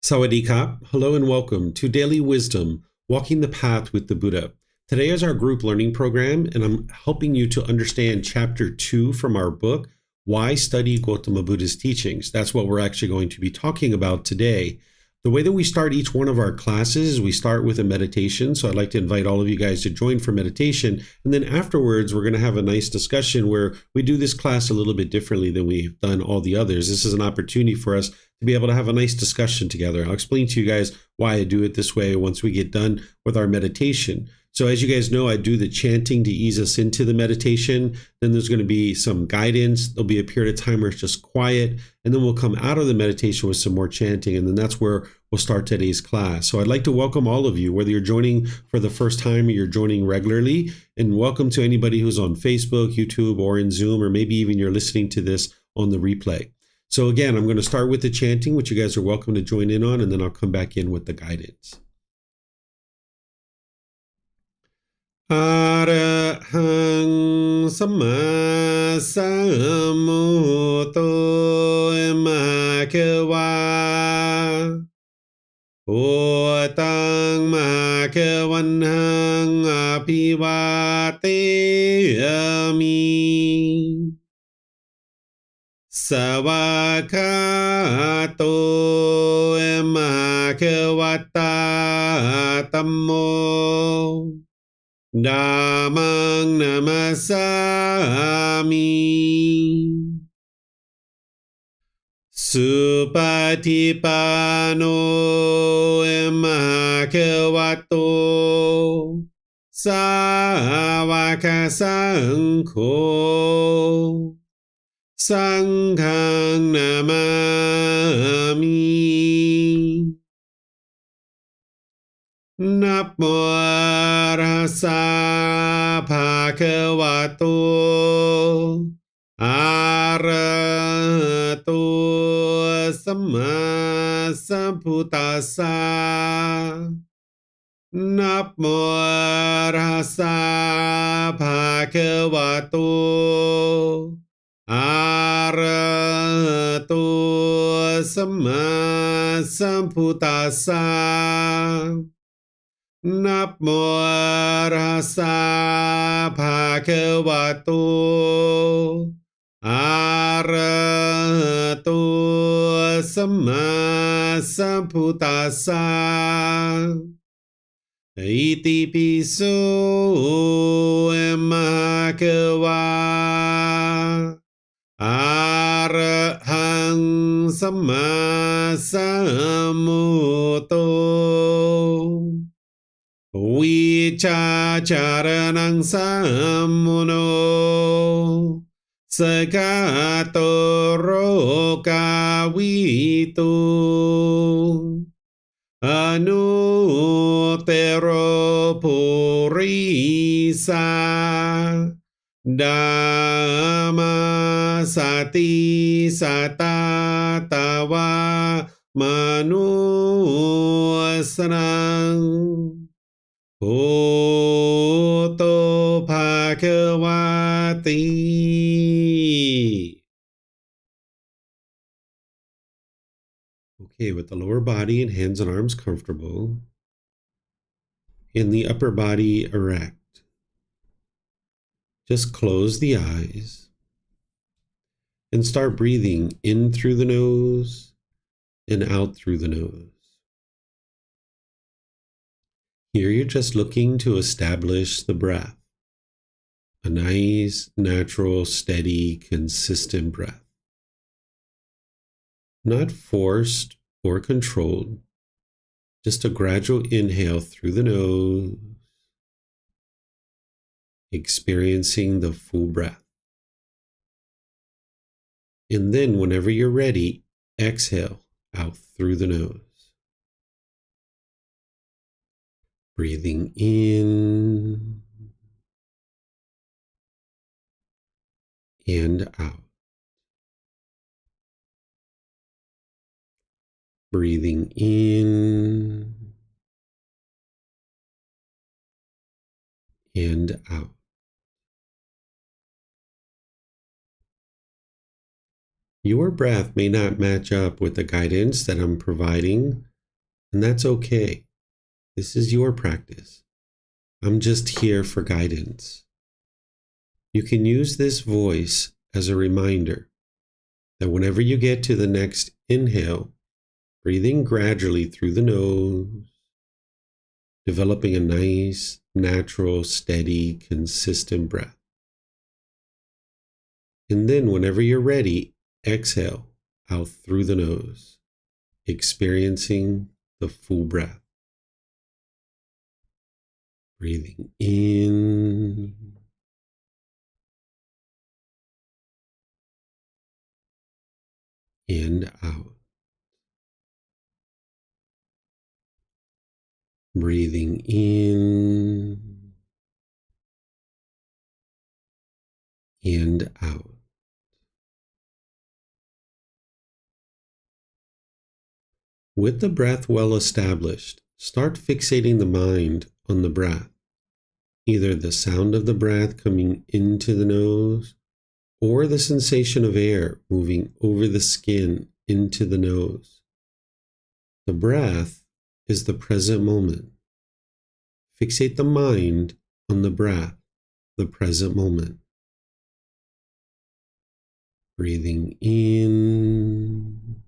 Sawadee-ka. Hello and welcome to Daily Wisdom, Walking the Path with the Buddha. Today is our group learning program, and I'm helping you to understand Chapter 2 from our book, Why Study Gotama Buddha's Teachings. That's what we're actually going to be talking about today. The way that we start each one of our classes is we start with a meditation. So I'd like to invite all of you guys to join for meditation. And then afterwards, we're going to have a nice discussion where we do this class a little bit differently than we've done all the others. This is an opportunity for us to be able to have a nice discussion together. I'll explain to you guys why I do it this way once we get done with our meditation. So as you guys know, I do the chanting to ease us into the meditation. Then there's going to be some guidance. There'll be a period of time where it's just quiet. And then we'll come out of the meditation with some more chanting. And then that's where we'll start today's class. So I'd like to welcome all of you, whether you're joining for the first time or you're joining regularly. And welcome to anybody who's on Facebook, YouTube, or in Zoom, or maybe even you're listening to this on the replay. So again, I'm going to start with the chanting, which you guys are welcome to join in on, and then I'll come back in with the guidance. Arahang Samma Sambuddho Bhagava Otang Bhagavanhang Abhivateyami Savakato Bhagavata Tammo Dhammang namasami Supatipano Bhagavato Sāvaka Saṅkho Sanghang namami Namo Tassa Bhagavato Arahato Samma Sambuddhassa Namo Tassa Bhagavato Arahato Samma Sambuddhassa Namo Tassa Bhagavato Arahato Samma Sambuddhassa Iti piso Bhagava Arahang Samma Sambuddho Vicacaranang sammuno Sagato rokavito Anutero purisa Dhamma sati satatawa manusanang Bhutto Bhagavati. Okay, with the lower body and hands and arms comfortable, and the upper body erect, just close the eyes and start breathing in through the nose and out through the nose. Here you're just looking to establish the breath, a nice, natural, steady, consistent breath. Not forced or controlled, just a gradual inhale through the nose, experiencing the full breath. And then whenever you're ready, exhale out through the nose. Breathing in and out. Breathing in and out. Your breath may not match up with the guidance that I'm providing And that's okay. This is your practice. I'm just here for guidance. You can use this voice as a reminder that whenever you get to the next inhale, breathing gradually through the nose, developing a nice, natural, steady, consistent breath. And then whenever you're ready, exhale out through the nose, experiencing the full breath. Breathing in and out. Breathing in and out. With the breath well established, start fixating the mind on the breath, either the sound of the breath coming into the nose or the sensation of air moving over the skin into the nose. The breath is the present moment. Fixate the mind on the breath, the present moment. Breathing in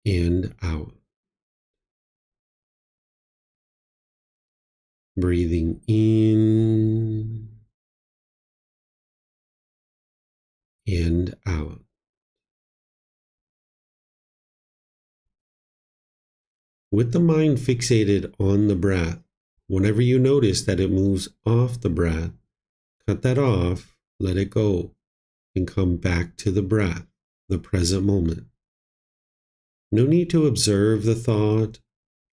and out. Breathing in and out. With the mind fixated on the breath, whenever you notice that it moves off the breath, cut that off, let it go, and come back to the breath, the present moment. No need to observe the thought,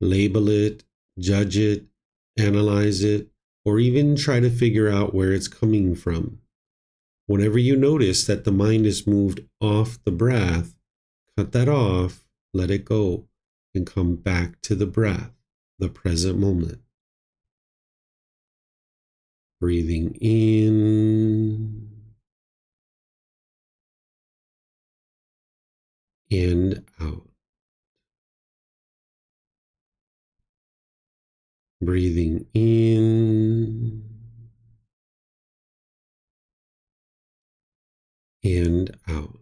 label it, judge it, analyze it, or even try to figure out where it's coming from. Whenever you notice that the mind is moved off the breath, cut that off, let it go, and come back to the breath, the present moment. Breathing in and out. Breathing in and out.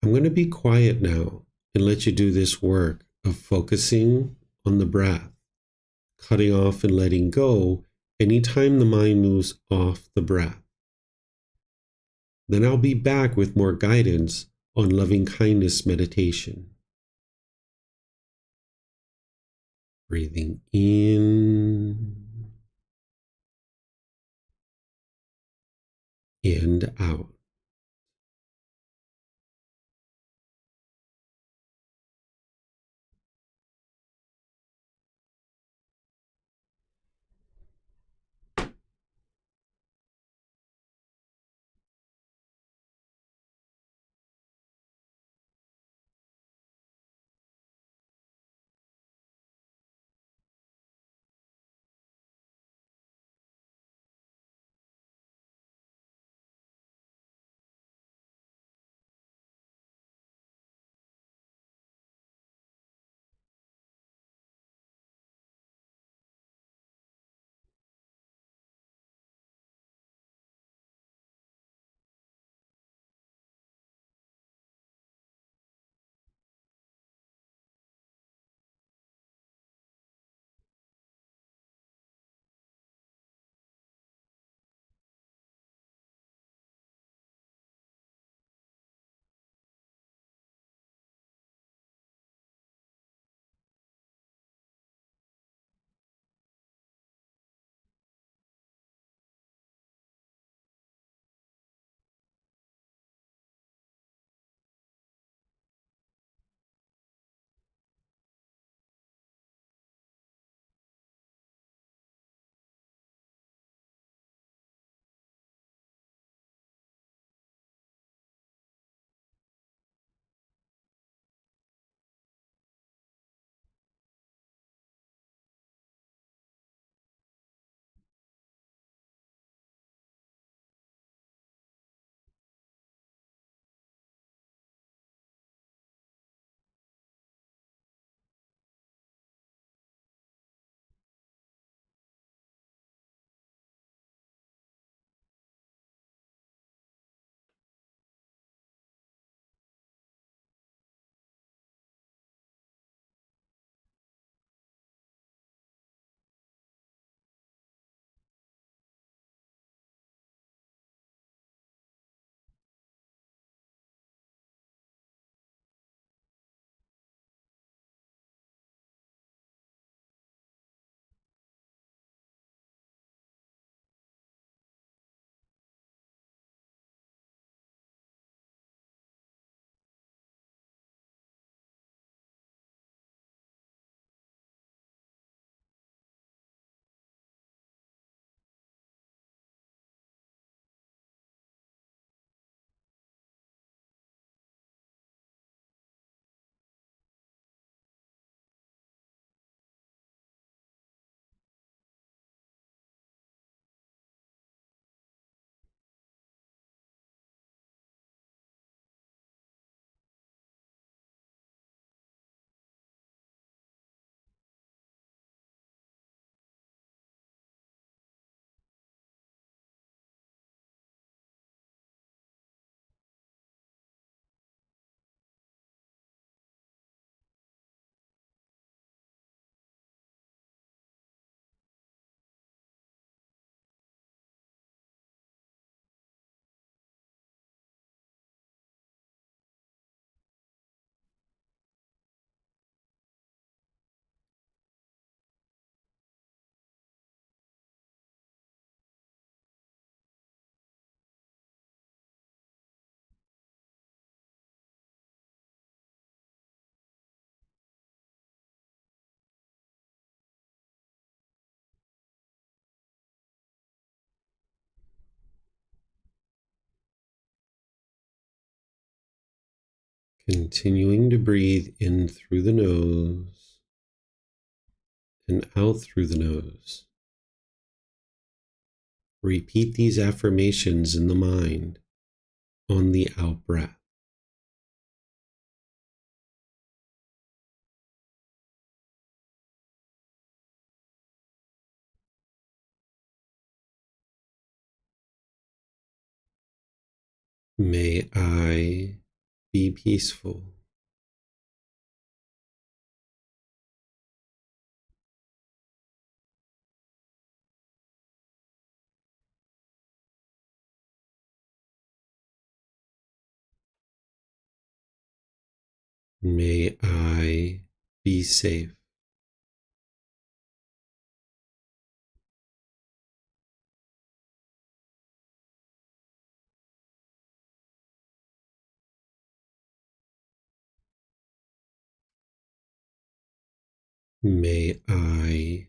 I'm going to be quiet now and let you do this work of focusing on the breath, cutting off and letting go anytime the mind moves off the breath. Then I'll be back with more guidance on loving kindness meditation. Breathing in and out. Continuing to breathe in through the nose and out through the nose. Repeat these affirmations in the mind on the out breath. May I be peaceful. May I be safe. May I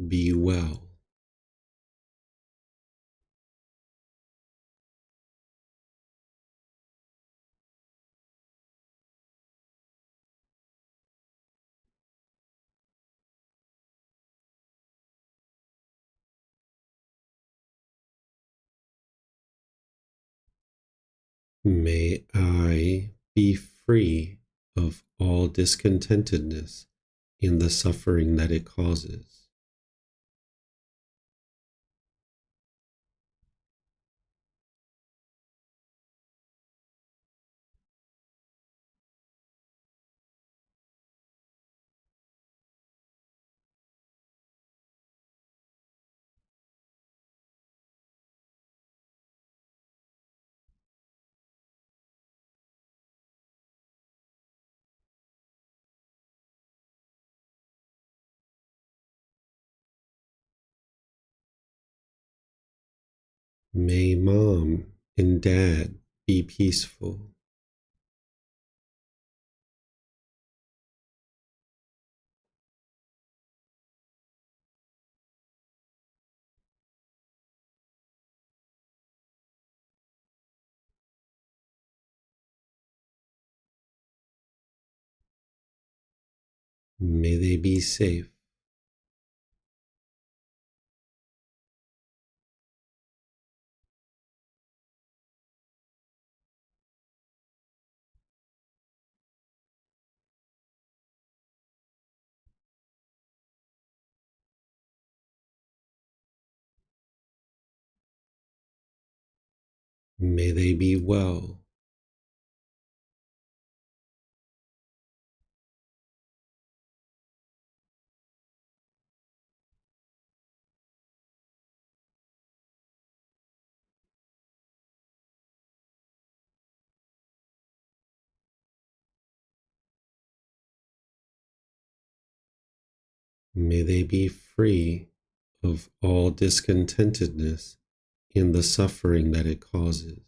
be well. May I be free of all discontentedness in the suffering that it causes. May Mom and Dad be peaceful. May they be safe. May they be well. May they be free of all discontentedness in the suffering that it causes.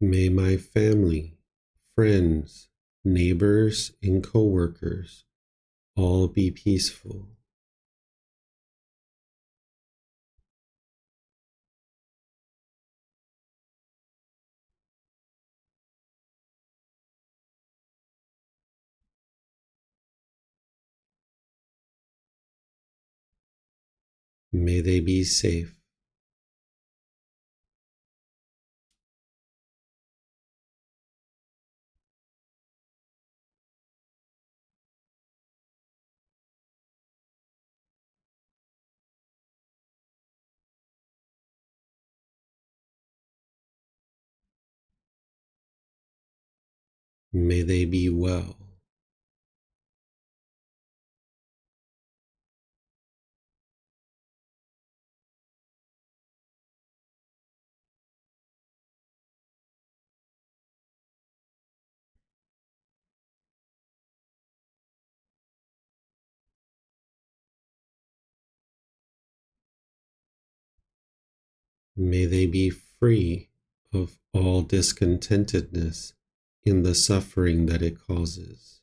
May my family, friends, neighbors, and coworkers all be peaceful. May they be safe. May they be well. May they be free of all discontentedness in the suffering that it causes.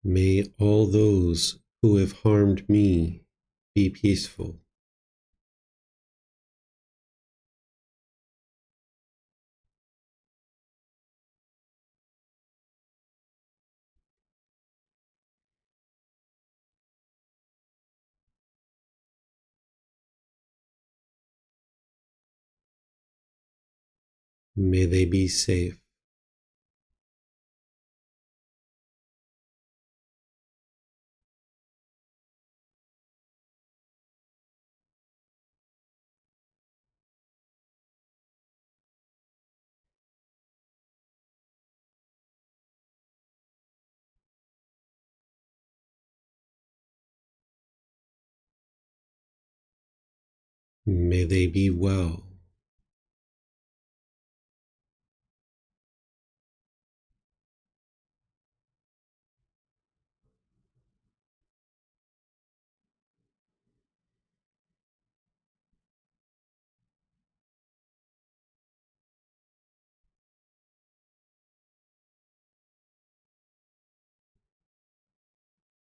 May all those who have harmed me be peaceful. May they be safe. May they be well.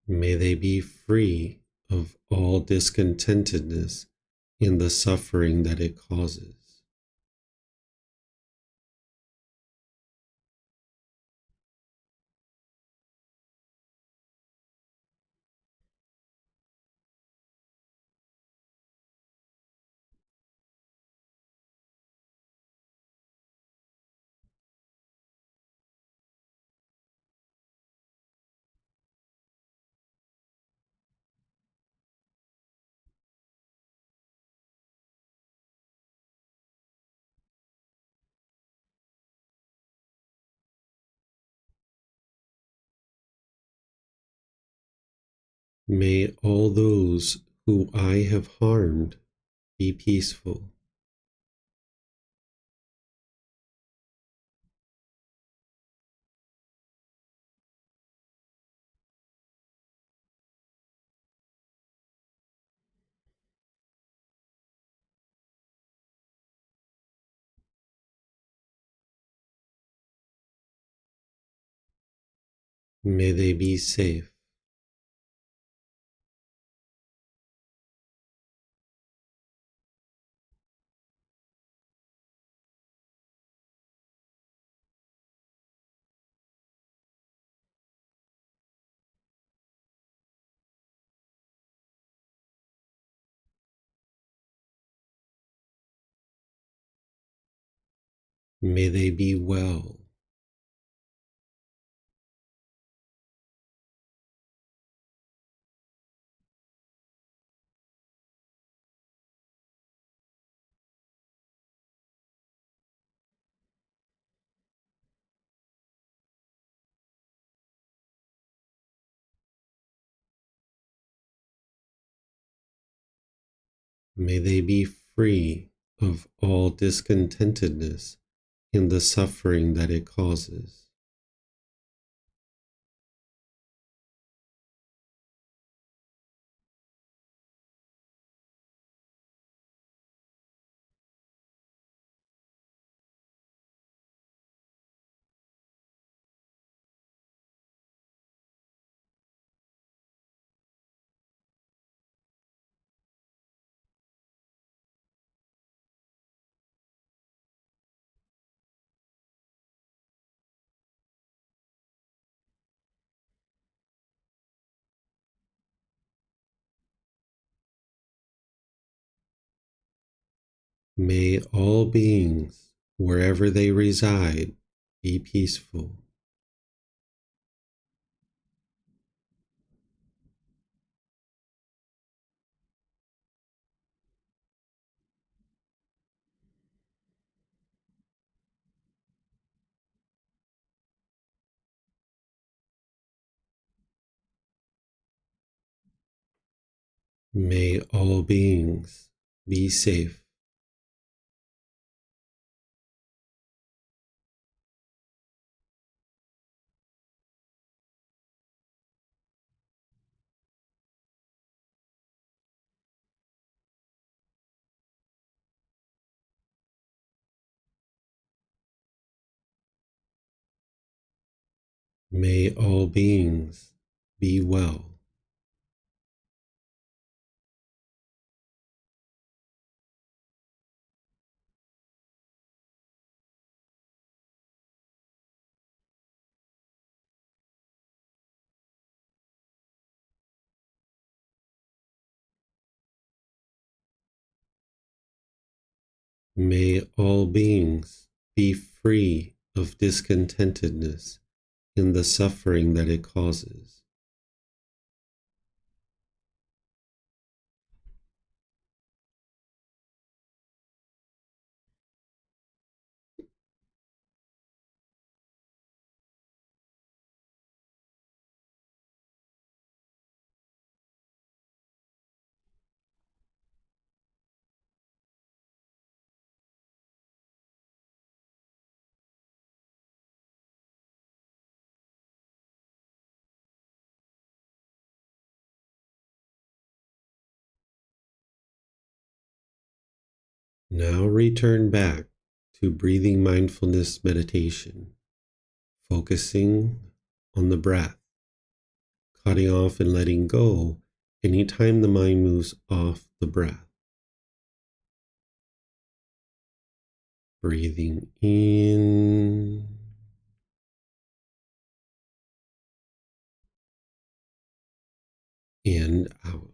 May they be free of all discontentedness in the suffering that it causes. May all those who I have harmed be peaceful. May they be safe. May they be well. May they be free of all discontentedness in the suffering that it causes. May all beings, wherever they reside, be peaceful. May all beings be safe. May all beings be well. May all beings be free of discontentedness in the suffering that it causes. Now return back to breathing mindfulness meditation, focusing on the breath, cutting off and letting go anytime the mind moves off the breath. Breathing in and out.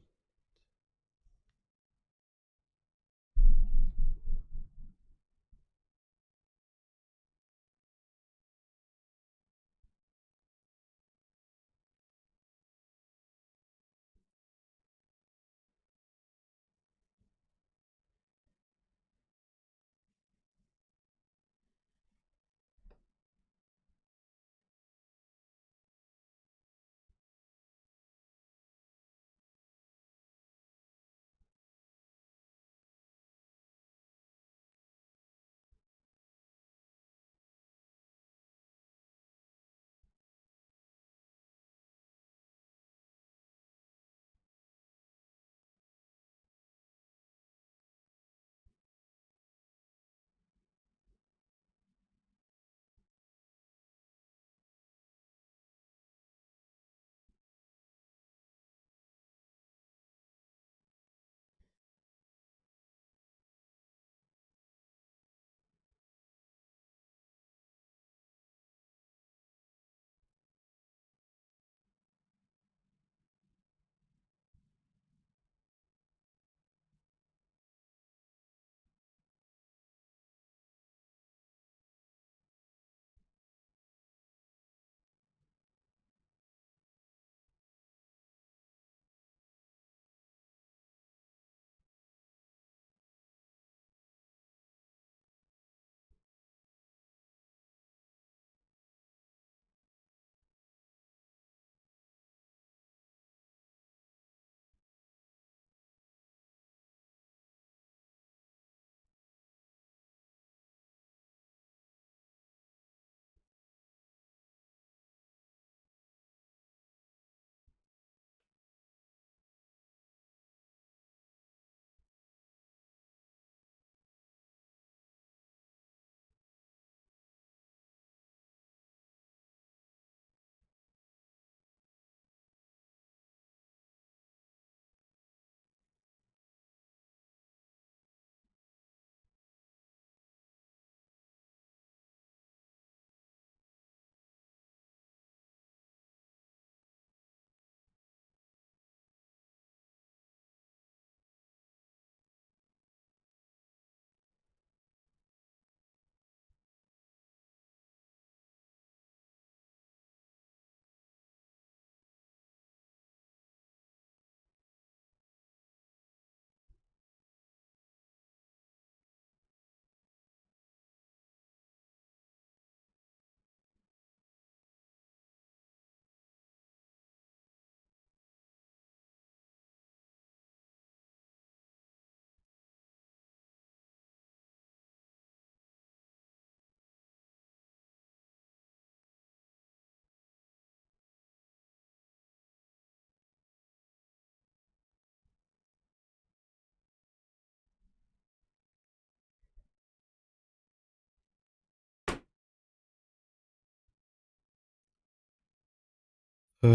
อะ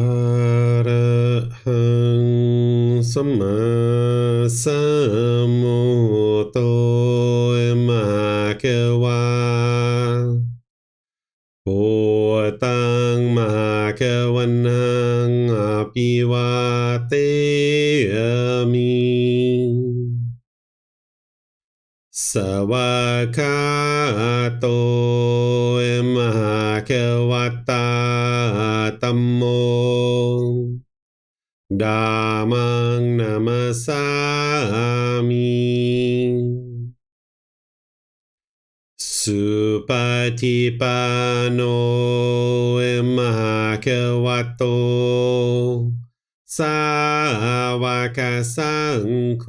ระหังสัมมาสัมพุทโธมะเกวาโพตังมะเกวันนังอภิวาเตมิสวากขาโตมะเกวัตตาธัมโมดามังนามาสามิสุปฏิปันโนมหะคะวะโตสาวกสังโฆ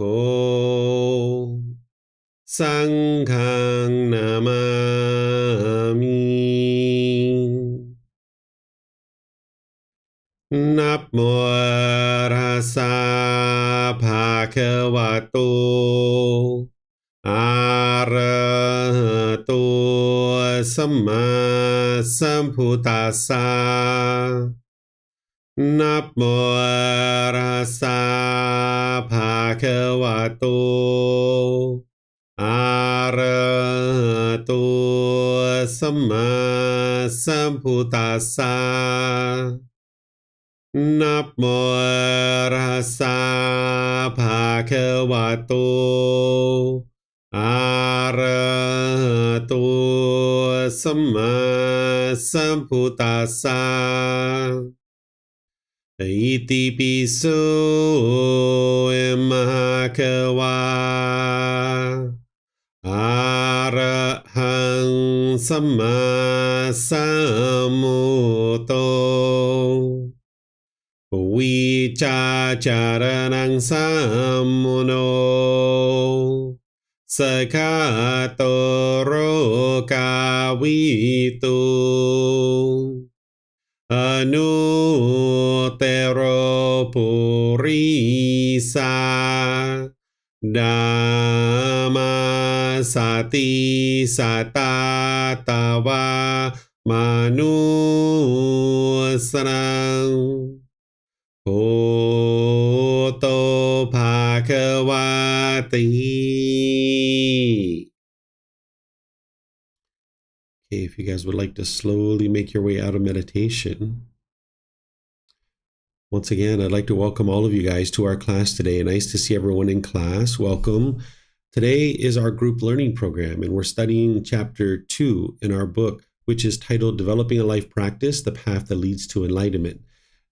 สังฆังนามามินะโมตัสสะภะคะวะโตอะระหะโตสัมมาสัมพุทธัสสะนะโมตัสสะภะคะวะโตอะระหะโตสัมมาสัมพุทธัสสะนะโมตัสสะภะคะวะโตอะระหะโตสัมมาสัมพุทธัสสะอิติปิโสมะคะวะอะระหังสัมมาสัมพุทโธวิจาจารนังสัมมุโนสกขาโตโรกาวิตุอนุเตโรปุริสาดามาสติสตาตาวามานุสรังโอโตภาควาติ Okay, if you guys would like to slowly make your way out of meditation. Once again, I'd like to welcome all of you guys to our class today. Nice to see everyone in class. Welcome. Today is our group learning program, and we're studying chapter 2 in our book, which is titled Developing a Life Practice, The Path That Leads to Enlightenment.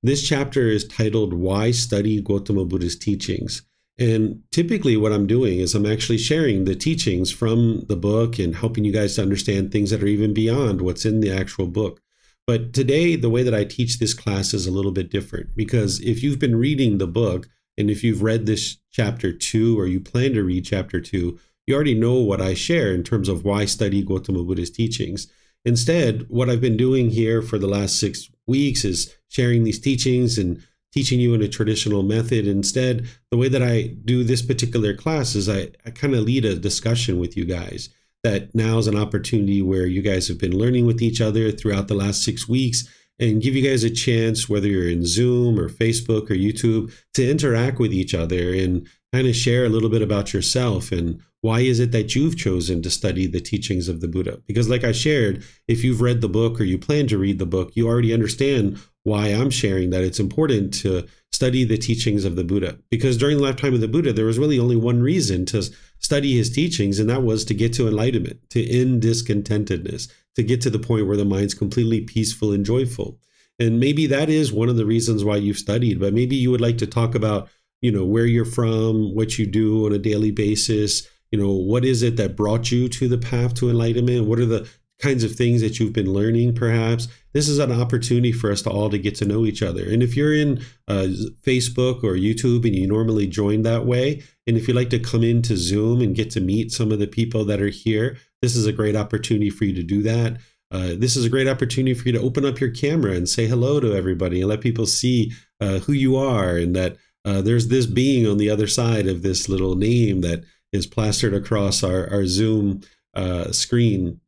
This chapter is titled Why Study Gotama Buddha's Teachings. And typically what I'm doing is I'm actually sharing the teachings from the book and helping you guys to understand things that are even beyond what's in the actual book. But today, the way that I teach this class is a little bit different, because if you've been reading the book and if you've read this chapter 2 or you plan to read chapter 2, you already know what I share in terms of why study Gotama Buddha's teachings. Instead, what I've been doing here for the last 6 weeks is sharing these teachings and teaching you in a traditional method. Instead, the way that I do this particular class is I kind of lead a discussion with you guys. That now is an opportunity where you guys have been learning with each other throughout the last 6 weeks, and give you guys a chance, whether you're in Zoom or Facebook or YouTube, to interact with each other and kind of share a little bit about yourself and why is it that you've chosen to study the teachings of the Buddha. Because like I shared, if you've read the book or you plan to read the book, you already understand why I'm sharing that it's important to study the teachings of the Buddha. Because during the lifetime of the Buddha, there was really only one reason to study his teachings, and that was to get to enlightenment, to end discontentedness, to get to the point where the mind's completely peaceful and joyful. And maybe that is one of the reasons why you've studied, but maybe you would like to talk about, where you're from, what you do on a daily basis, what is it that brought you to the path to enlightenment? What are the kinds of things that you've been learning, perhaps? This is an opportunity for us to all to get to know each other. And if you're in Facebook or YouTube and you normally join that way, and if you'd like to come into Zoom and get to meet some of the people that are here, this is a great opportunity for you to do that. This is a great opportunity for you to open up your camera and say hello to everybody and let people see who you are, and that there's this being on the other side of this little name that is plastered across our Zoom screen.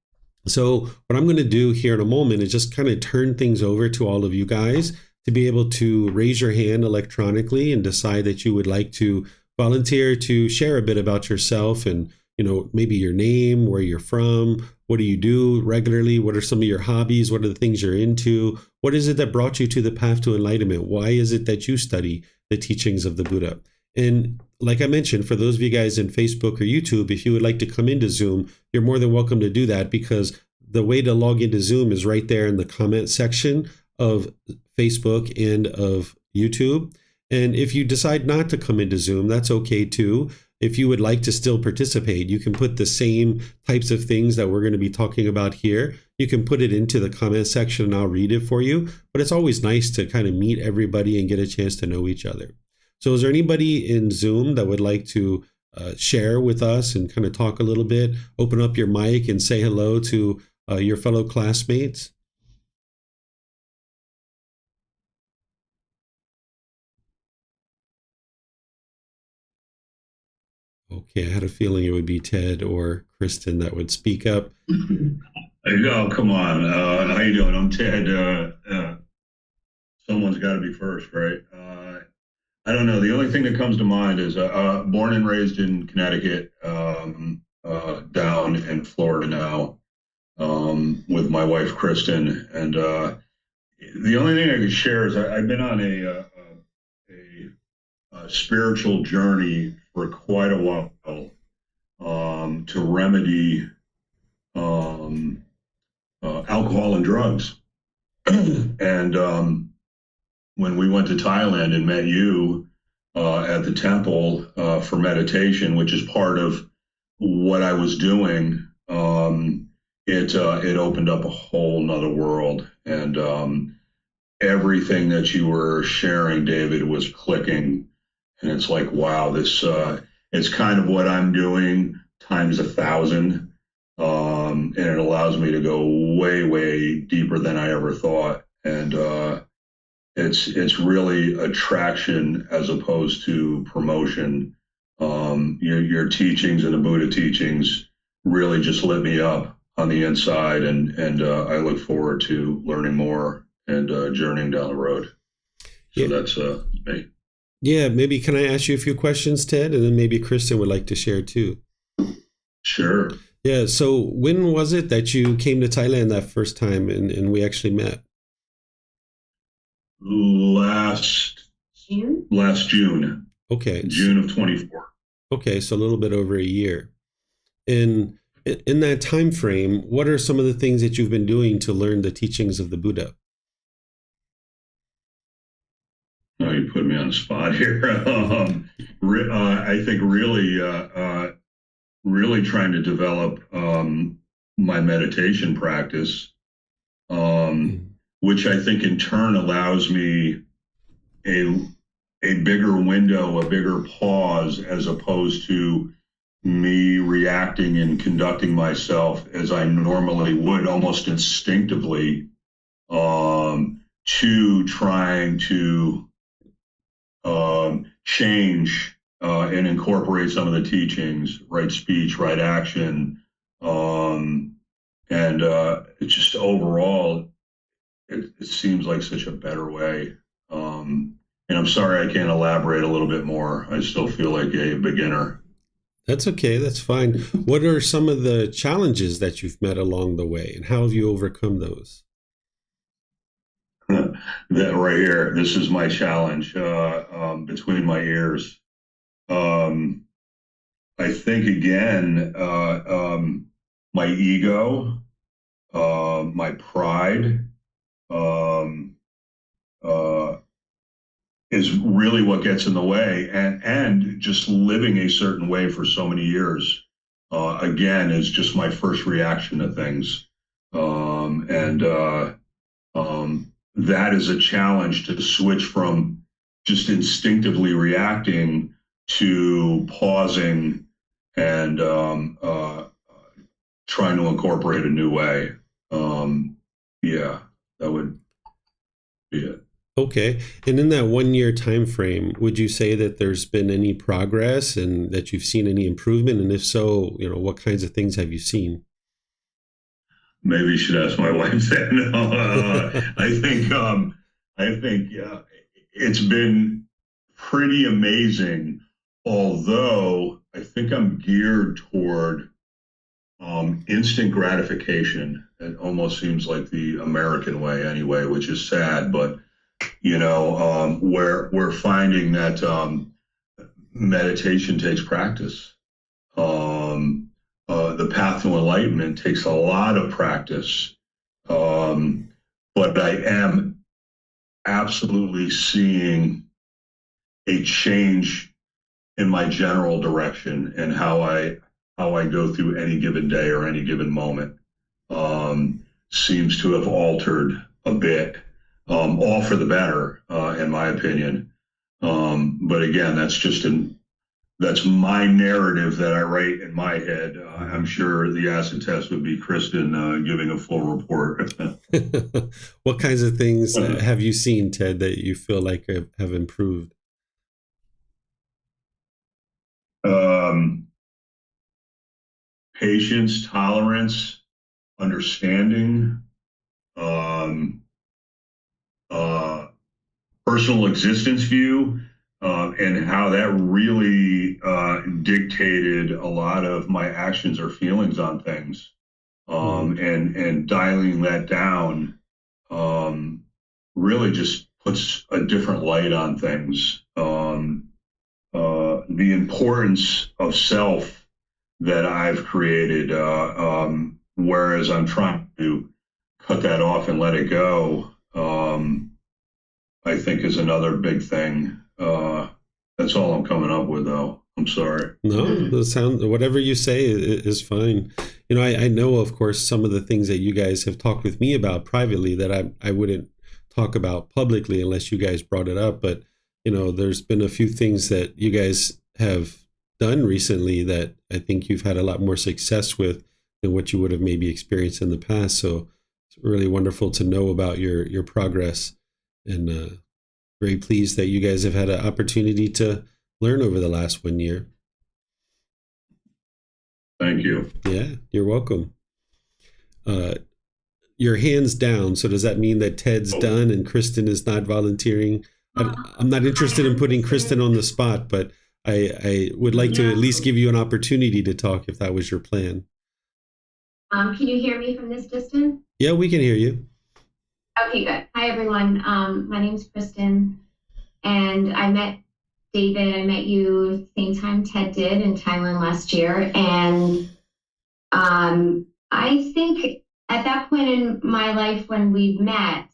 So what I'm going to do here in a moment is just kind of turn things over to all of you guys to be able to raise your hand electronically and decide that you would like to volunteer to share a bit about yourself and, maybe your name, where you're from, what do you do regularly, what are some of your hobbies, what are the things you're into, what is it that brought you to the path to enlightenment, why is it that you study the teachings of the Buddha. And like I mentioned, for those of you guys in Facebook or YouTube, if you would like to come into Zoom, you're more than welcome to do that, because the way to log into Zoom is right there in the comment section of Facebook and of YouTube. And if you decide not to come into Zoom, that's okay too. If you would like to still participate, you can put the same types of things that we're going to be talking about here. You can put it into the comment section and I'll read it for you. But it's always nice to kind of meet everybody and get a chance to know each other. So is there anybody in Zoom that would like to share with us and kind of talk a little bit, open up your mic and say hello to your fellow classmates? Okay, I had a feeling it would be Ted or Kristen that would speak up. Oh, come on. How you doing? I'm Ted. Someone's got to be first, right? I don't know. The only thing that comes to mind is born and raised in Connecticut, down in Florida now, with my wife, Kristen. And the only thing I could share is I've been on a spiritual journey for quite a while, to remedy alcohol and drugs. And when we went to Thailand and met you at the temple for meditation, which is part of what I was doing, it opened up a whole nother world. And everything that you were sharing, David, was clicking. And it's like, wow, this it's kind of what I'm doing times 1,000. And it allows me to go way, way deeper than I ever thought. And it's really attraction as opposed to promotion. Your teachings and the Buddha teachings really just lit me up on the inside, and I look forward to learning more and journeying down the road. So that's me. Yeah, maybe can I ask you a few questions, Ted, and then maybe Kristen would like to share too. Sure. Yeah, so when was it that you came to Thailand that first time and we actually met? Last June. Okay. June of 24. Okay, so a little bit over a year. And in that time frame, what are some of the things that you've been doing to learn the teachings of the Buddha? Oh, you put me on the spot here. I think really trying to develop my meditation practice, which I think in turn allows me a bigger window, a bigger pause, as opposed to me reacting and conducting myself as I normally would, almost instinctively, to trying to change and incorporate some of the teachings, right speech, right action. And it's just overall, it seems like such a better way. And I'm sorry I can't elaborate a little bit more. I still feel like a beginner. That's okay. That's fine. What are some of the challenges that you've met along the way, and how have you overcome those? That right here, this is my challenge between my ears. I think, again, my ego, my pride, is really what gets in the way, and just living a certain way for so many years, again, is just my first reaction to things. That is a challenge, to switch from just instinctively reacting to pausing and trying to incorporate a new way. Yeah, that would be it. Okay. And in that 1 year time frame, would you say that there's been any progress and that you've seen any improvement? And if so, what kinds of things have you seen? Maybe you should ask my wife that. I think I think it's been pretty amazing, although I think I'm geared toward instant gratification. It almost seems like the American way anyway, which is sad, but we're finding that meditation takes practice. The path to enlightenment takes a lot of practice. But I am absolutely seeing a change in my general direction and how I go through any given day or any given moment. Seems to have altered a bit, all for the better, in my opinion. But again, that's my narrative that I write in my head. I'm sure the acid test would be Kristen giving a full report. What kinds of things have you seen, Ted, that you feel like have improved? Patience, tolerance, understanding, uh, personal existence view, and how that really dictated a lot of my actions or feelings on things, and dialing that down really just puts a different light on things. The importance of self that I've created, whereas I'm trying to cut that off and let it go, I think is another big thing. That's all I'm coming up with, though. I'm sorry. No, whatever you say is fine. I know, of course, some of the things that you guys have talked with me about privately that I wouldn't talk about publicly unless you guys brought it up. But, there's been a few things that you guys have done recently that I think you've had a lot more success with than what you would have maybe experienced in the past. So it's really wonderful to know about your progress, and very pleased that you guys have had an opportunity to learn over the last 1 year. Thank you. Yeah, you're welcome. Your hands down. So does that mean that Ted's done and Kristen is not volunteering? I'm not interested in putting Kristen on the spot, but I would like to at least give you an opportunity to talk if that was your plan. Can you hear me from this distance? Yeah, we can hear you. Okay, good. Hi, everyone. My name's Kristen, and I met David. I met you at the same time Ted did in Thailand last year. And I think at that point in my life when we met,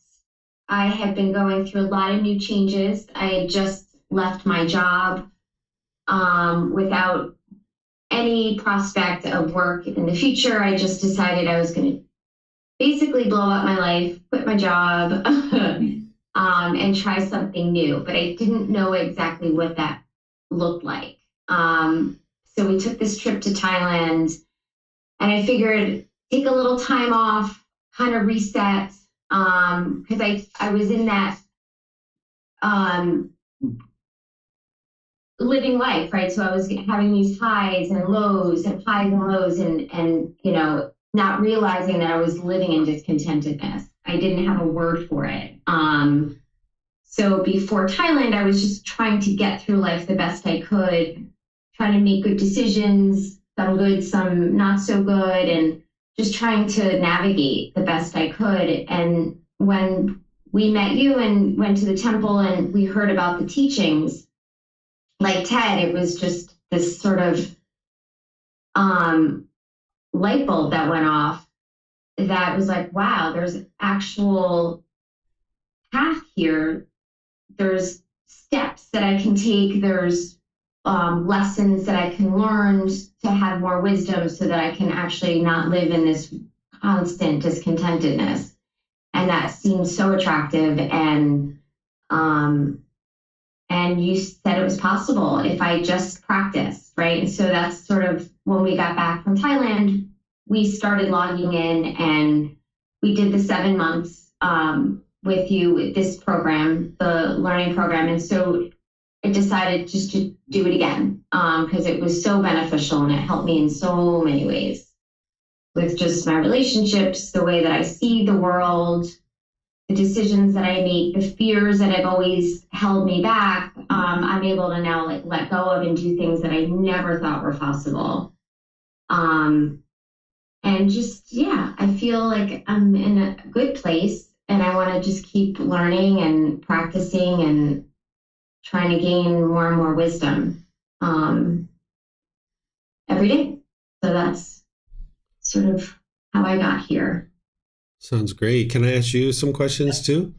I had been going through a lot of new changes. I had just left my job without any prospect of work in the future. I just decided I was going to basically blow up my life, quit my job, and try something new. But I didn't know exactly what that looked like. So we took this trip to Thailand, and I figured take a little time off, kind of reset, because I was in that living life, right? So I was having these highs and lows and highs and lows, and not realizing that I was living in discontentedness. I didn't have a word for it. So before Thailand, I was just trying to get through life the best I could, trying to make good decisions, some good, some not so good, and just trying to navigate the best I could. And when we met you and went to the temple and we heard about the teachings, like Ted, it was just this sort of light bulb that went off that was like, wow, there's actual path here. There's steps that I can take. There's lessons that I can learn to have more wisdom so that I can actually not live in this constant discontentedness. And that seemed so attractive. And you said it was possible if I just practiced, right? And so that's sort of when we got back from Thailand, we started logging in and we did the 7 months with you with this program, the learning program. And so I decided just to do it again because it was so beneficial and it helped me in so many ways with just my relationships, the way that I see the world, the decisions that I make, the fears that have always held me back, I'm able to now like let go of and do things that I never thought were possible. And just, yeah, I feel like I'm in a good place, and I want to just keep learning and practicing and trying to gain more and more wisdom every day. So that's sort of how I got here. Sounds great. Can I ask you some questions too?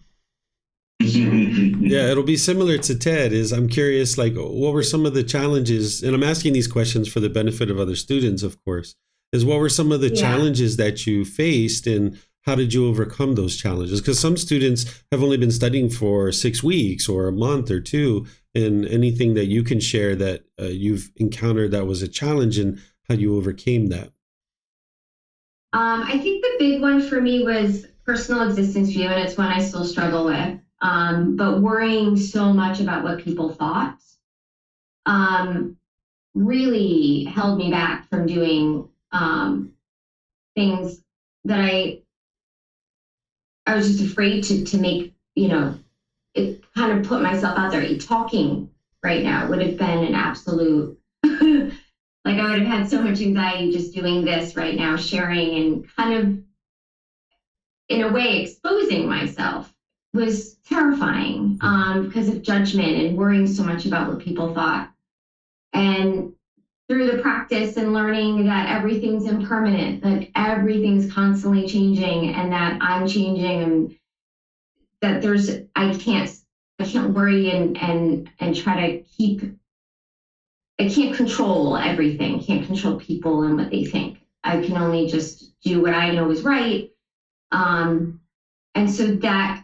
Yeah, it'll be similar to Ted. I'm curious, like, what were some of the challenges? And I'm asking these questions for the benefit of other students, of course. What were some of the challenges that you faced, and how did you overcome those challenges? Because some students have only been studying for 6 weeks or a month or two, and anything that you can share that you've encountered that was a challenge and how you overcame that. I think the big one for me was personal existence view, and it's one I still struggle with. But worrying so much about what people thought really held me back from doing things that I was just afraid to make, it kind of put myself out there. Talking right now would have been an absolute, like I would have had so much anxiety just doing this right now, sharing and kind of, in a way, exposing myself was terrifying because of judgment and worrying so much about what people thought. And through the practice and learning that everything's impermanent, that everything's constantly changing, and that I'm changing, and that I can't worry and try to I can't control everything, can't control people and what they think. I can only just do what I know is right. And so that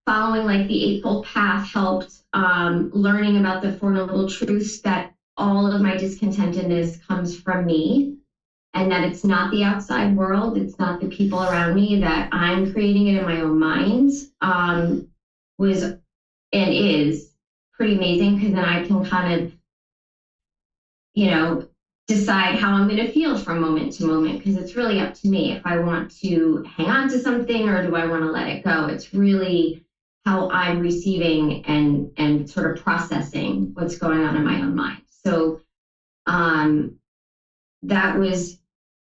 following like the Eightfold Path helped, learning about the Four Noble Truths, that all of my discontentedness comes from me, and that it's not the outside world, it's not the people around me, that I'm creating it in my own mind, was and is pretty amazing, because then I can kind of, decide how I'm going to feel from moment to moment, because it's really up to me if I want to hang on to something or do I want to let it go. It's really how I'm receiving and sort of processing what's going on in my own mind. So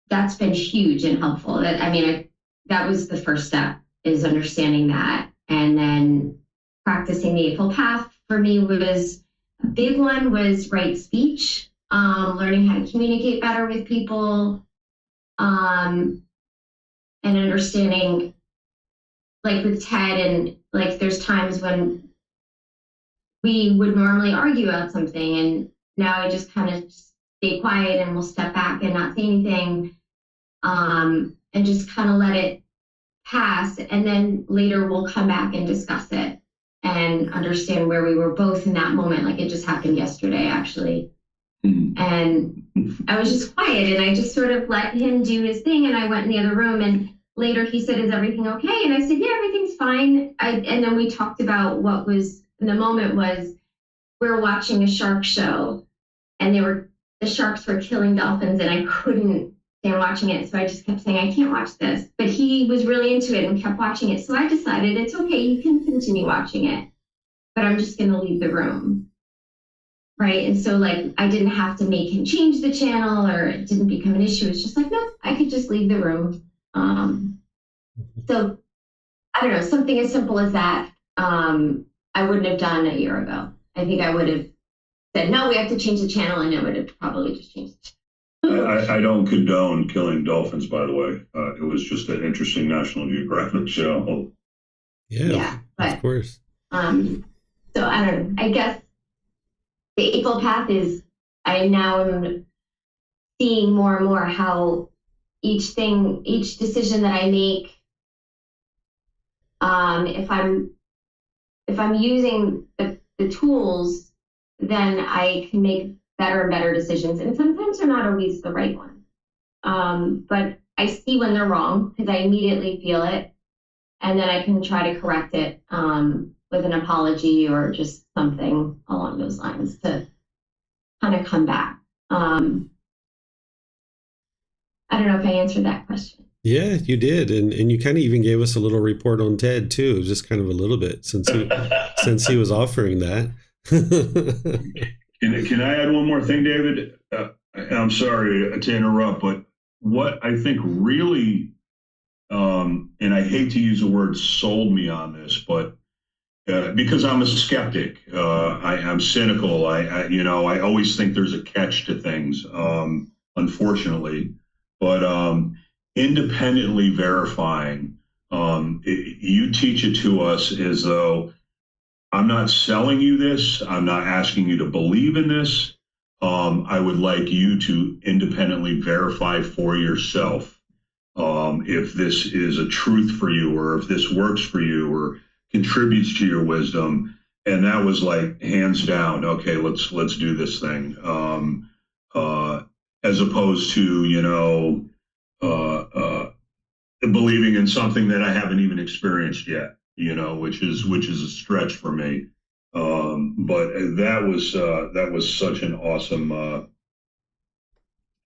that's been huge and helpful. That was the first step, is understanding that. And then practicing the Eightfold Path for me was a big one, was right speech, learning how to communicate better with people, and understanding, like with Ted, and like there's times when we would normally argue about something, and now I just kind of stay quiet and we'll step back and not say anything, and just kind of let it pass. And then later we'll come back and discuss it and understand where we were both in that moment. Like it just happened yesterday, actually. And I was just quiet and I just sort of let him do his thing. And I went in the other room, and later he said, "Is everything okay?" And I said, "Yeah, everything's fine." And then we talked about what was in the moment. Was we were watching a shark show, and the sharks were killing dolphins, and I couldn't stand watching it. So I just kept saying, "I can't watch this." But he was really into it and kept watching it. So I decided it's okay, you can continue watching it, but I'm just going to leave the room. Right. And so like I didn't have to make him change the channel, or it didn't become an issue. It's just like, no, I could just leave the room. So I don't know, something as simple as that, I wouldn't have done a year ago. I think I would have said, no, we have to change the channel, and it would have probably just changed. I don't condone killing dolphins, by the way. It was just an interesting National Geographic show. Yeah, but, of course. So I don't know. I guess the Eightfold Path is, I now am seeing more and more how each decision that I make, if I'm using the tools, then I can make better and better decisions. And sometimes they're not always the right one. But I see when they're wrong, because I immediately feel it. And then I can try to correct it with an apology or just something along those lines to kind of come back. I don't know if I answered that question. Yeah, you did, and you kind of even gave us a little report on Ted too, just kind of a little bit since he was offering that. Can I add one more thing, David? I'm sorry to interrupt, but what I think really, and I hate to use the word sold me on this, but because I'm a skeptic, I'm cynical. I always think there's a catch to things, unfortunately. But independently verifying, you teach it to us as though I'm not selling you this. I'm not asking you to believe in this. I would like you to independently verify for yourself if this is a truth for you, or if this works for you, or contributes to your wisdom. And that was like hands down. Okay, let's do this thing. As opposed to believing in something that I haven't even experienced yet. Which is a stretch for me. But that was such an awesome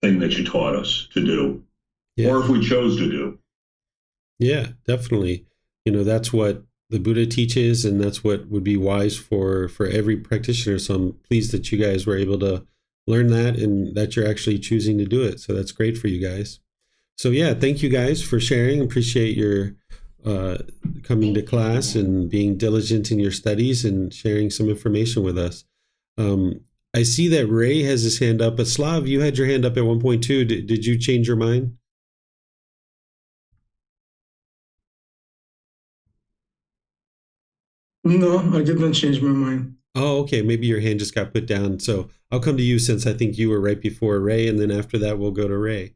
thing that you taught us to do, or Yeah, if we chose to do. yeah, definitely. That's what the Buddha teaches, and that's what would be wise for every practitioner. So I'm pleased that you guys were able to learn that, and that you're actually choosing to do it. So that's great for you guys. So yeah, thank you guys for sharing. Appreciate your uh, coming to Thank class you. and being diligent in your studies and sharing some information with us. I see that Ray has his hand up, but Slav, you had your hand up at one point too. Did you change your mind? No, I didn't change my mind. Oh, okay. Maybe your hand just got put down. So I'll come to you since I think you were right before Ray, and then after that we'll go to Ray.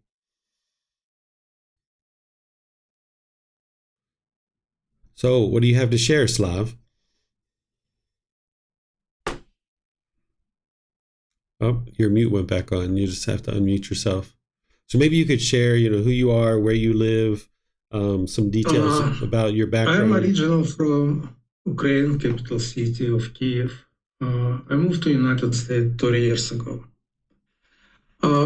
So what do you have to share, Slav? Oh, your mute went back on. You just have to unmute yourself. So maybe you could share, who you are, where you live, some details Uh, about your I am background. original from Ukraine, capital city of Kiev. I moved to United States 30 years ago.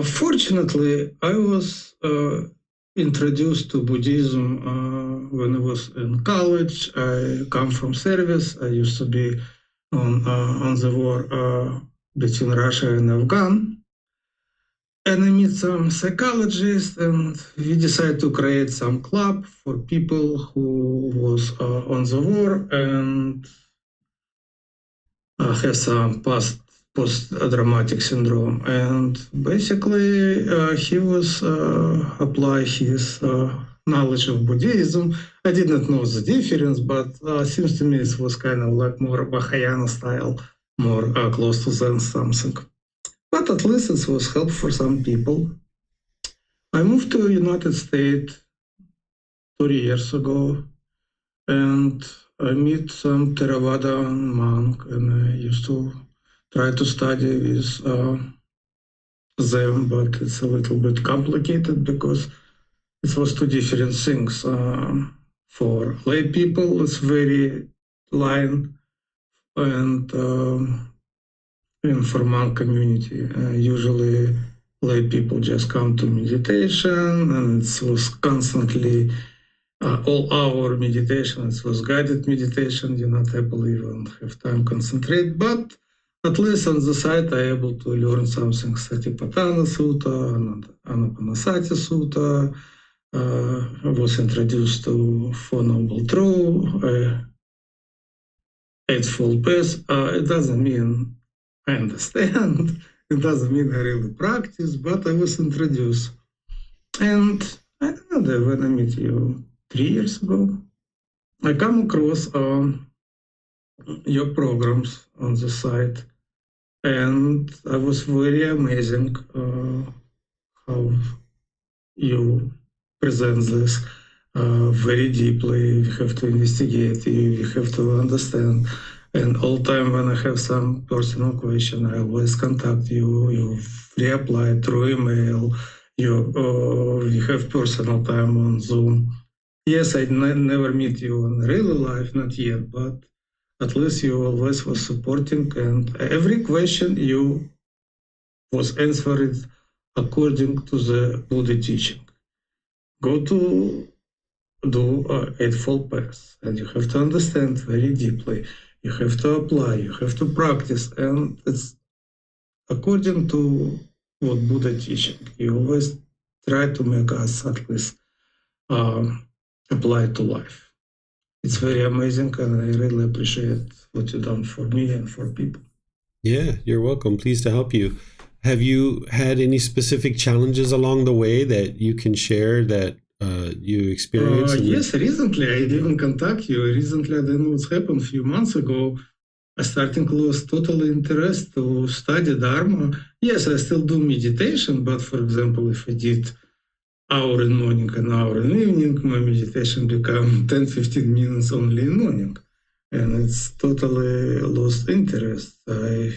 Fortunately, I was introduced to Buddhism when I was in college. I come from service. I used to be on the war between Russia and Afghan. And I meet some psychologists, and we decided to create some club for people who was on the war and have some post-traumatic syndrome. And basically, he was apply his knowledge of Buddhism. I did not know the difference, but seems to me it was kind of like more Mahayana style, more close to Zen something. But at least it was help for some people. I moved to United States 30 years ago, and I meet some Theravada monk, and I used to try to study with them, but it's a little bit complicated because it was two different things. For lay people, it's very line, and in monk community, usually lay people just come to meditation, and it was constantly all hour meditation. It was guided meditation. You're not able even have time concentrate, but at least on the side I able to learn something. Satipatthana Sutta, Anapanasati Sutta. I was introduced to Four Noble Truths, Eightfold Path. It doesn't mean I understand. It doesn't mean I really practice, but I was introduced. And I don't know, when I met you 3 years ago, I come across your programs on the site, and I was very amazing how you present this very deeply. We have to investigate, we have to understand. And all time when I have some personal question, I always contact you. You reapply through email. You have personal time on Zoom. Yes, I never meet you in real life, not yet, but at least you always was supporting, and every question you was answered according to the Buddha teaching. go to do Eightfold Path, and you have to understand very deeply. You have to apply, you have to practice, and it's according to what Buddha teaching. He always try to make us at least apply to life. It's very amazing, and I really appreciate what you've done for me and for people. Yeah, you're welcome. Pleased to help you. Have you had any specific challenges along the way that you can share that you experienced? Yes, recently I didn't contact you. Recently, I don't know what's happened. A few months ago, I started lost total interest to study Dharma. Yes, I still do meditation, but for example, if I did hour in morning and hour in evening, my meditation become 10, 15 minutes only in morning. And it's totally lost interest. I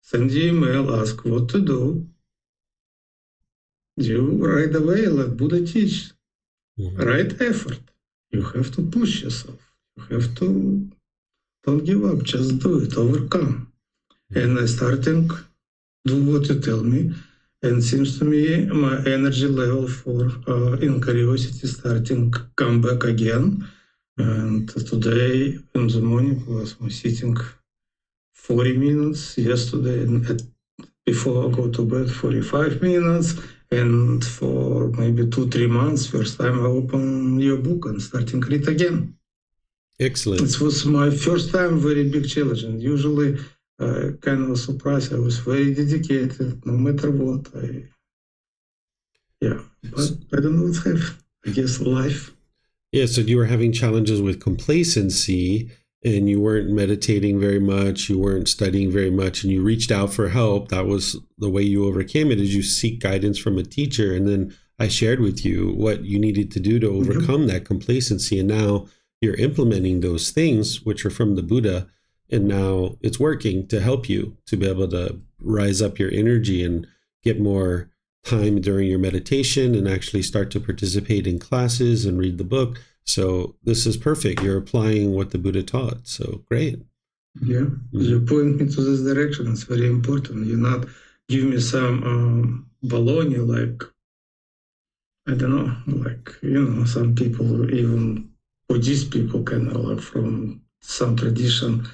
send you email, ask what to do. You right away let Buddha teach. Right effort. You have to push yourself. You have to don't give up. Just do it. Overcome. And I starting do what you tell me. And seems to me my energy level for in curiosity starting come back again. And today in the morning was my sitting 40 minutes. Yesterday before I go to bed 45 minutes. And for maybe 2-3 months, first time I open your book and starting read again. Excellent. It was my first time very big challenge. And usually kind of a surprise. I was very dedicated no matter what. But I don't know what's happening. I guess life. Yeah, so you were having challenges with complacency and you weren't meditating very much, you weren't studying very much, and you reached out for help. That was the way you overcame it, is you seek guidance from a teacher. And then I shared with you what you needed to do to overcome that complacency. And now you're implementing those things, which are from the Buddha. And now it's working to help you to be able to rise up your energy and get more time during your meditation and actually start to participate in classes and read the book. So this is perfect. You're applying what the Buddha taught. So great. Yeah, you point me to this direction. It's very important. You not give me some baloney like, I don't know, like, some people, even Buddhist people kind of like from some tradition,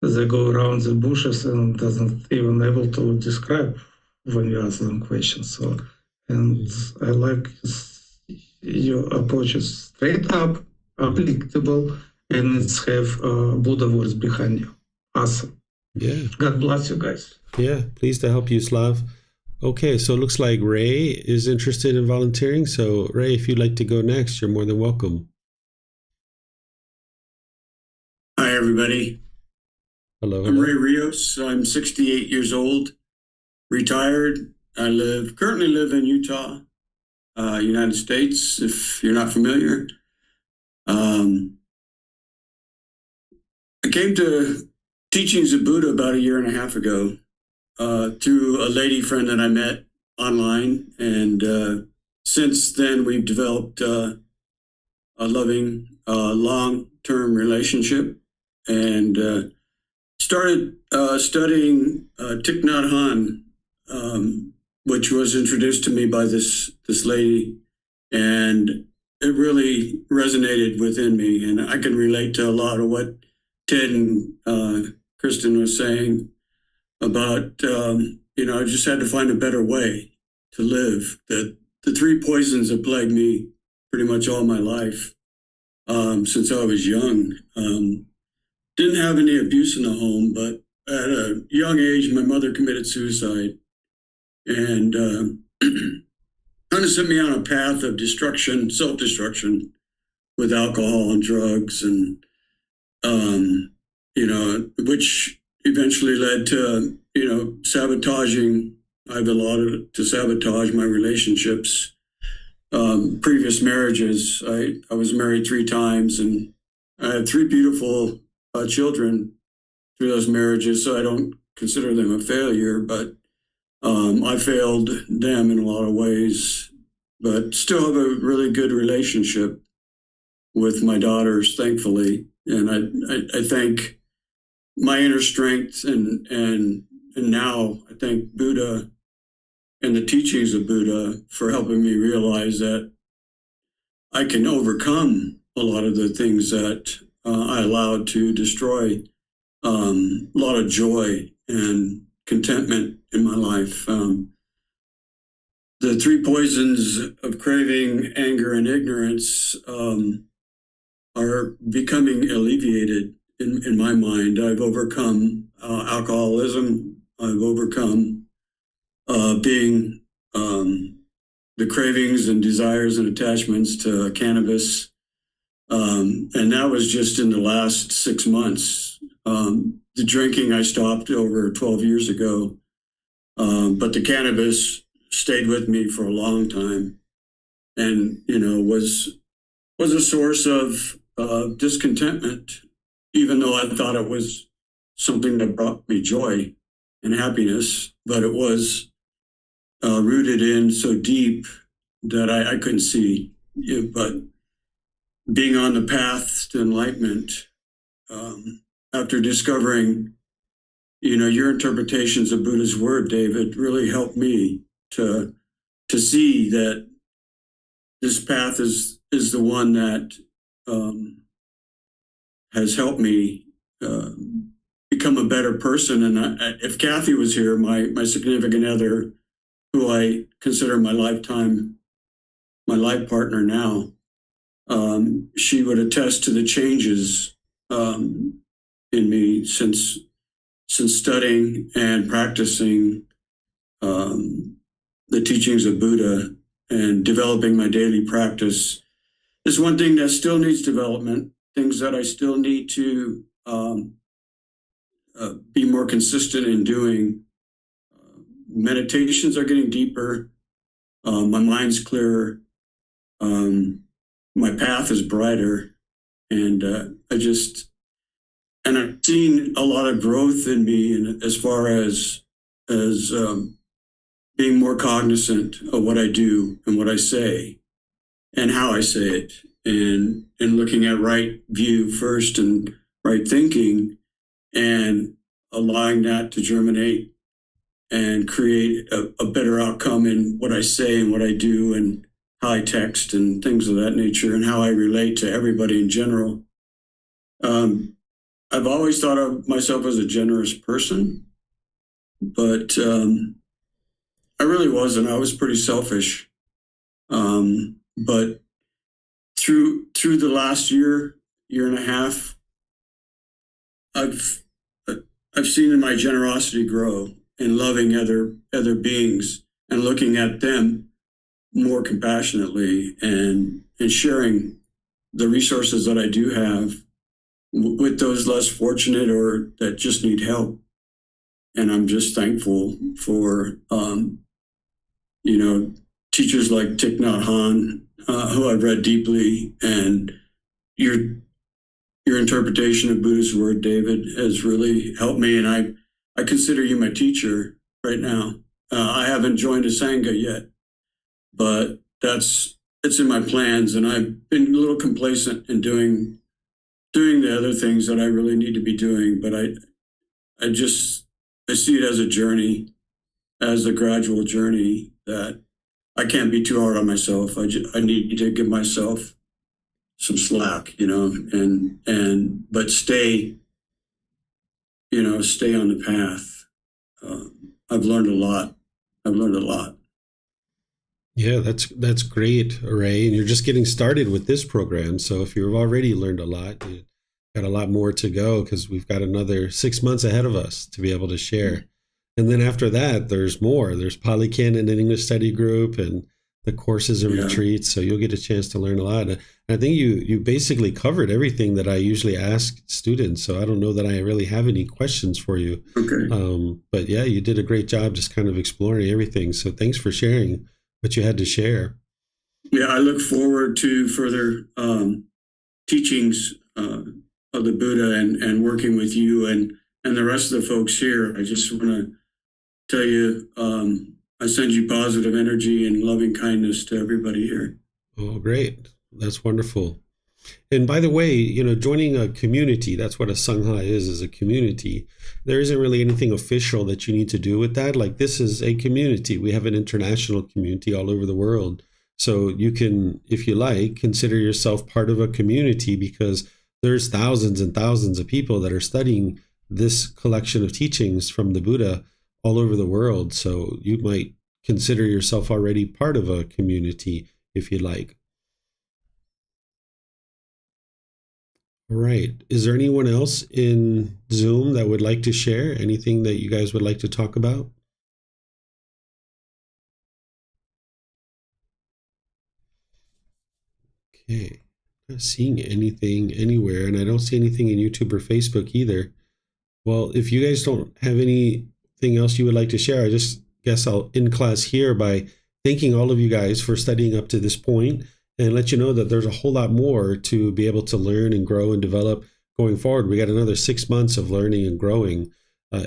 they go around the bushes and doesn't even able to describe when you ask them questions. So, and I like your approach is straight up, applicable, and it's have Buddha words behind you. Awesome. Yeah. God bless you guys. Yeah, pleased to help you, Slav. Okay, so it looks like Ray is interested in volunteering. So Ray, if you'd like to go next, you're more than welcome. Hi, everybody. Hello. I'm Ray Rios. I'm 68 years old, retired. I currently live in Utah, United States, if you're not familiar. I came to Teachings of Buddha about 1.5 years ago through a lady friend that I met online. And since then, we've developed a loving, long-term relationship and started studying Thich Nhat Hanh, which was introduced to me by this lady, and it really resonated within me. And I can relate to a lot of what Ted and Kristen was saying about, I just had to find a better way to live. The 3 poisons have plagued me pretty much all my life since I was young. Didn't have any abuse in the home, but at a young age, my mother committed suicide and kind of set me on a path of destruction, self-destruction with alcohol and drugs, and, which eventually led to, sabotaging. I've allowed to sabotage my relationships, previous marriages. I was married 3 times, and I had 3 beautiful children through those marriages, so I don't consider them a failure, but I failed them in a lot of ways, but still have a really good relationship with my daughters, thankfully. And I thank my inner strength and now I thank Buddha and the teachings of Buddha for helping me realize that I can overcome a lot of the things that I allowed to destroy a lot of joy and contentment in my life. The three poisons of craving, anger, and ignorance are becoming alleviated in my mind. I've overcome alcoholism. I've overcome being the cravings and desires and attachments to cannabis. And that was just in the last 6 months. The drinking I stopped over 12 years ago, but the cannabis stayed with me for a long time, and was a source of discontentment, even though I thought it was something that brought me joy and happiness. But it was rooted in so deep that I couldn't see it. But being on the path to enlightenment, after discovering, your interpretations of Buddha's word, David, really helped me to see that this path is the one that has helped me become a better person. And if Kathy was here, my significant other, who I consider my life partner now, she would attest to the changes in me since studying and practicing the teachings of Buddha and developing my daily practice. There's one thing that still needs development, things that I still need to be more consistent in doing. Meditations are getting deeper. My mind's clearer. My path is brighter. And I've seen a lot of growth in me as far as being more cognizant of what I do and what I say and how I say it, and looking at right view first and right thinking, and allowing that to germinate and create a better outcome in what I say and what I do and how I text and things of that nature, and how I relate to everybody in general. I've always thought of myself as a generous person, but I really wasn't. I was pretty selfish. But through the last year and a half, I've seen my generosity grow in loving other beings and looking at them more compassionately, and sharing the resources that I do have with those less fortunate or that just need help. And I'm just thankful for teachers like Thich Nhat Hanh, who I've read deeply, and your interpretation of Buddha's word, David, has really helped me. And I consider you my teacher right now. I haven't joined a Sangha yet, but it's in my plans. And I've been a little complacent in doing the other things that I really need to be doing. But I see it as a journey, as a gradual journey, that I can't be too hard on myself. I need to give myself some slack, but stay on the path. I've learned a lot. Yeah, that's great, Ray. And you're just getting started with this program. So if you've already learned a lot, you got a lot more to go, because we've got another 6 months ahead of us to be able to share. And then after that, there's more. There's Pali, Canon, and English study group, and the courses and retreats. So you'll get a chance to learn a lot. And I think you basically covered everything that I usually ask students. So I don't know that I really have any questions for you. Okay. But yeah, you did a great job just kind of exploring everything. So thanks for sharing what you had to share. Yeah, I look forward to further teachings of the Buddha and working with you and the rest of the folks here. I just want to tell you, I send you positive energy and loving kindness to everybody here. Oh, great. That's wonderful. And by the way, joining a community, that's what a Sangha is a community. There isn't really anything official that you need to do with that. Like, this is a community. We have an international community all over the world. So you can, if you like, consider yourself part of a community, because there's thousands and thousands of people that are studying this collection of teachings from the Buddha all over the world. So you might consider yourself already part of a community if you like. All right. Is there anyone else in Zoom that would like to share anything that you guys would like to talk about? Okay. Not seeing anything anywhere, and I don't see anything in YouTube or Facebook either. Well, if you guys don't have anything else you would like to share, I just guess I'll end class here by thanking all of you guys for studying up to this point, and let you know that there's a whole lot more to be able to learn and grow and develop going forward. We got another 6 months of learning and growing.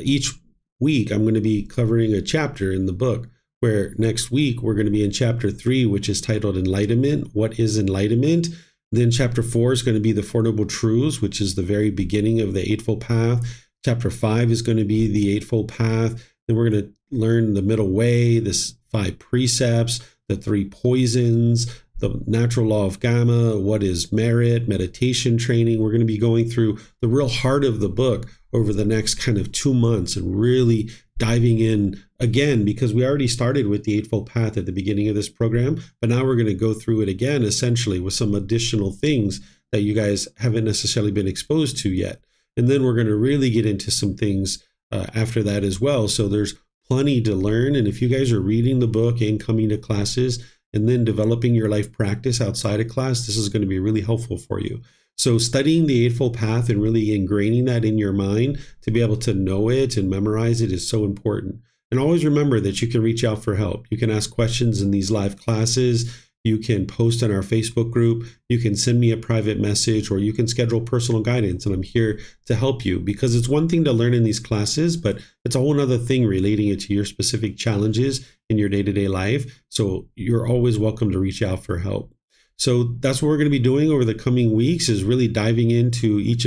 Each week, I'm going to be covering a chapter in the book, where next week we're going to be in chapter 3, which is titled Enlightenment. What is enlightenment? Then chapter 4 is going to be the Four Noble Truths, which is the very beginning of the Eightfold Path. Chapter 5 is going to be the Eightfold Path. Then we're going to learn the Middle Way, the 5 precepts, the 3 poisons, the natural law of Gamma, what is merit, meditation training. We're going to be going through the real heart of the book over the next kind of 2 months and really diving in again, because we already started with the Eightfold Path at the beginning of this program, but now we're going to go through it again, essentially with some additional things that you guys haven't necessarily been exposed to yet. And then we're going to really get into some things after that as well. So there's plenty to learn. And if you guys are reading the book and coming to classes and then developing your life practice outside of class, this is going to be really helpful for you. So studying the Eightfold Path and really ingraining that in your mind to be able to know it and memorize it is so important. And always remember that you can reach out for help. You can ask questions in these live classes. You can post on our Facebook group. You can send me a private message, or you can schedule personal guidance, and I'm here to help you, because it's one thing to learn in these classes, but it's a whole other thing relating it to your specific challenges in your day-to-day life. So you're always welcome to reach out for help. So that's what we're going to be doing over the coming weeks, is really diving into each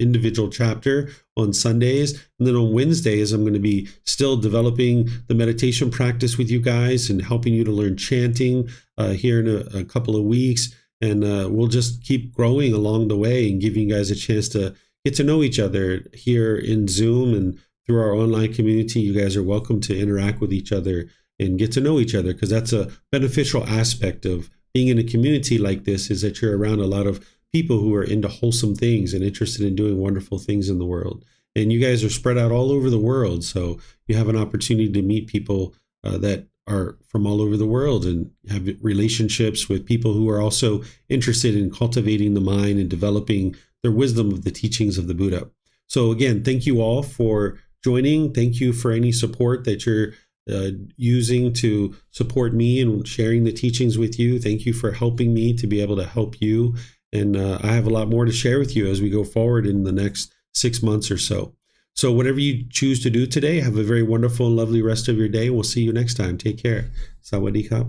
individual chapter on Sundays. And then on Wednesdays, I'm going to be still developing the meditation practice with you guys and helping you to learn chanting here in a couple of weeks. And we'll just keep growing along the way and giving you guys a chance to get to know each other here in Zoom and through our online community. You guys are welcome to interact with each other and get to know each other, because that's a beneficial aspect of being in a community like this, is that you're around a lot of people who are into wholesome things and interested in doing wonderful things in the world. And you guys are spread out all over the world, so you have an opportunity to meet people that are from all over the world and have relationships with people who are also interested in cultivating the mind and developing their wisdom of the teachings of the Buddha. So again, thank you all for joining. Thank you for any support that you're using to support me and sharing the teachings with you. Thank you for helping me to be able to help you. And I have a lot more to share with you as we go forward in the next 6 months or so. So whatever you choose to do today, have a very wonderful and lovely rest of your day. We'll see you next time. Take care. Sawadee ka.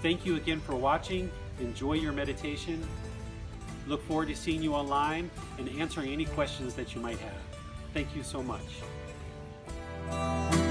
Thank you again for watching. Enjoy your meditation. Look forward to seeing you online and answering any questions that you might have. Thank you so much. you.